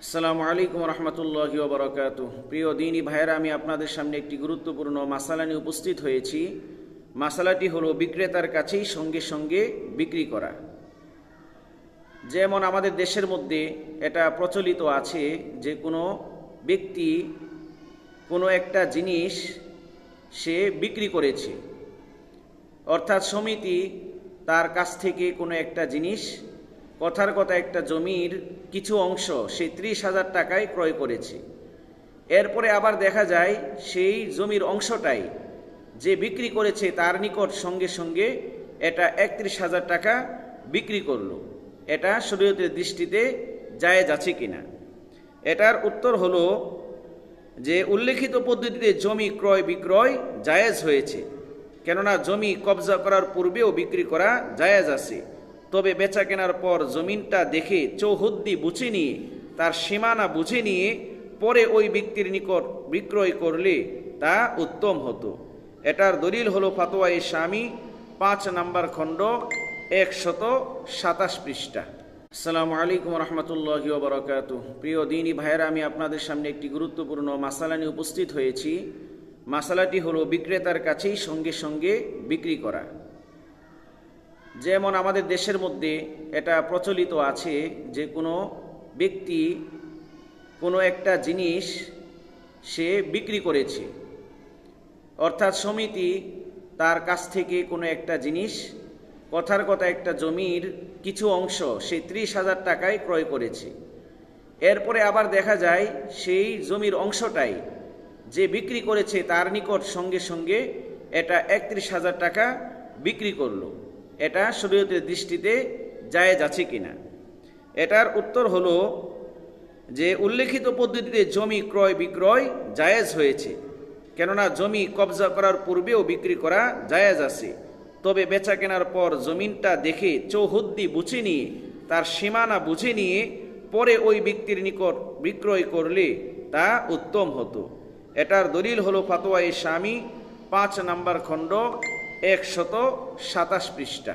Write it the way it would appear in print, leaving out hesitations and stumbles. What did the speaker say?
আসসালামু আলাইকুম রহমতুল্লাহি ওয়া বারাকাতুহু। প্রিয় দিনী ভাইয়েরা, আমি আপনাদের সামনে একটি গুরুত্বপূর্ণ মাসালা নিয়ে উপস্থিত হয়েছি। মাসালাটি হলো বিক্রেতার কাছেই সঙ্গে সঙ্গে বিক্রি করা। যেমন আমাদের দেশের মধ্যে এটা প্রচলিত আছে যে কোনো ব্যক্তি কোনো একটা জিনিস সে বিক্রি করেছে, অর্থাৎ সমিতি তার কাছ থেকে কোনো একটা জিনিস, কথার কথা একটা জমির কিছু অংশ সে 30,000 টাকায় ক্রয় করেছে। এরপরে আবার দেখা যায় সেই জমির অংশটাই যে বিক্রি করেছে তার নিকট সঙ্গে সঙ্গে এটা 31,000 টাকা বিক্রি করলো। এটা শরীয়তের দৃষ্টিতে জায়েজ আছে কিনা? এটার উত্তর হলো যে উল্লেখিত পদ্ধতিতে জমি ক্রয় বিক্রয় জায়েজ হয়েছে, কেননা জমি কবজা করার পূর্বেও বিক্রি করা জায়েজ আছে। তবে বেচা কেনার পর জমিনটা দেখে চৌহদ্দি বুঝে নিয়ে, তার সীমানা বুঝে নিয়ে পরে ওই ব্যক্তির নিকট বিক্রয় করলে তা উত্তম হতো। এটার দলিল হলো ফাতোয়ায়ে শামী 5 নম্বর খণ্ড 127 পৃষ্ঠা। আসসালামু আলাইকুম রহমতুল্লাহি ওয়া বারাকাতুহু। প্রিয় দিনী ভাইয়েরা, আমি আপনাদের সামনে একটি গুরুত্বপূর্ণ মাসালা নিয়ে উপস্থিত হয়েছি। মাসালাটি হলো বিক্রেতার কাছেই সঙ্গে সঙ্গে বিক্রি করা। যেমন আমাদের দেশের মধ্যে এটা প্রচলিত আছে যে কোনো ব্যক্তি কোনো একটা জিনিস সে বিক্রি করেছে, অর্থাৎ সমিতি তার কাছ থেকে কোনো একটা জিনিস, কথার কথা একটা জমির কিছু অংশ সে 30,000 টাকায় ক্রয় করেছে। এরপরে আবার দেখা যায় সেই জমির অংশটাই যে বিক্রি করেছে তার নিকট সঙ্গে সঙ্গে এটা 31,000 টাকা বিক্রি করলো। এটা শরীয়তের দৃষ্টিতে জায়েজ আছে কিনা? এটার উত্তর হলো যে উল্লেখিত পদ্ধতিতে জমি ক্রয় বিক্রয় জায়েজ হয়েছে, কেননা জমি কবজা করার পূর্বেও বিক্রি করা জায়েজ আছে। তবে বেচা কেনার পর জমিনটা দেখে চৌহদ্দি বুঝে নিয়ে, তার সীমানা বুঝে নিয়ে পরে ওই ব্যক্তির নিকট বিক্রয় করলে তা উত্তম হতো। এটার দলিল হলো ফাতোয়ায়ে শামী 5 নম্বর খণ্ড 127 পৃষ্ঠা।